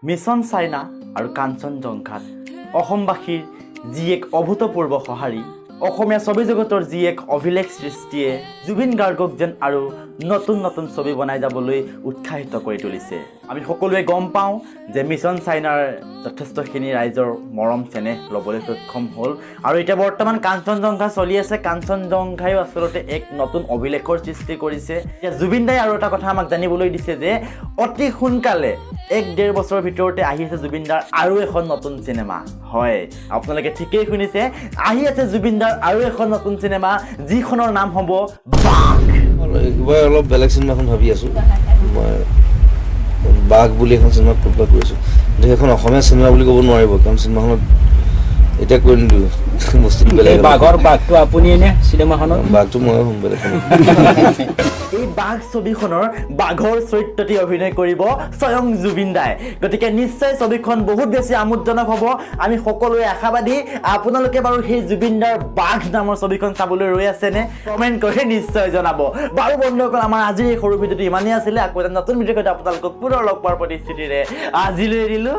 mission China আৰু কাঞ্চনজংঘাত অসমবাসীৰ যি এক অভূতপূৰ্ব সঁহাৰি অসমীয়া ছবি জগতৰ যি এক অভিলেখ সৃষ্টিয়ে জুবিন গাৰ্গক যেন আৰু নতুন নতুন ছবি বনাই যাবলৈ উৎসাহিত কৰি তুলিছে আমি সকলোৱে গম পাওঁ যে মিছন চাইনাৰ যথেষ্টখিনি ৰাইজৰ মৰম চেনেহ ল'বলৈ সক্ষম হ'ল আৰু এতিয়া বৰ্তমান কাঞ্চনজংঘা চলি আছে কাঞ্চনজংঘায়ো আচলতে এক নতুন অভিলেখৰ সৃষ্টি কৰিছে এতিয়া জুবিন দাই আৰু এটা কথা আমাক জানিবলৈ দিছে যে অতি সোনকালে 1-1.5 বছৰৰ ভিতৰতে আহি আছে জুবিন দাৰ আৰু এখন নতুন চিনেমা হয় আপোনালোকে ঠিকেই শুনিছে আহি আছে জুবিন দাৰ আৰু এখন নতুন চিনেমা যিখনৰ নাম হ'ব বাঘ এইবাৰ অলপ বেলেগ চিনেমাখন ভাবি আছোঁ মই বাঘ বুলি এখন চিনেমা প্ৰিপেয়াৰ কৰিছোঁ কিন্তু সেইখন অসমীয়া চিনেমা বুলি ক'ব নোৱাৰিব কাৰণ চিনেমাখনত এতিয়া কৈ নিদিওঁ বস্তুটো বেলেগ বাঘৰ বাঘটো আপুনি এনে চিনেমাখনৰ বাঘটো ময়ো হ'ম বেলেগ এই বাঘ ছবিখনৰ বাঘৰ চৰিত্ৰটি অভিনয় কৰিব স্বয়ং জুবিন দাই গতিকে নিশ্চয় ছবিখন বহুত বেছি আমোদজনক হ'ব আমি সকলোৱে আশাবাদী আপোনালোকে বাৰু সেই জুবিন দাৰ বাঘ নামৰ ছবিখন চাবলৈ ৰৈ আছেনে কমেণ্ট কৰি নিশ্চয় জনাব বাৰু বন্ধুসকল আমাৰ আজিৰ এই সৰু ভিডিঅ'টো ইমানেই আছিলে আকৌ এটা নতুন ভিডিঅ'ত আপোনালোকক পুনৰ লগ পোৱাৰ প্ৰতিশ্ৰুতিৰে আজিলৈ এৰিলোঁ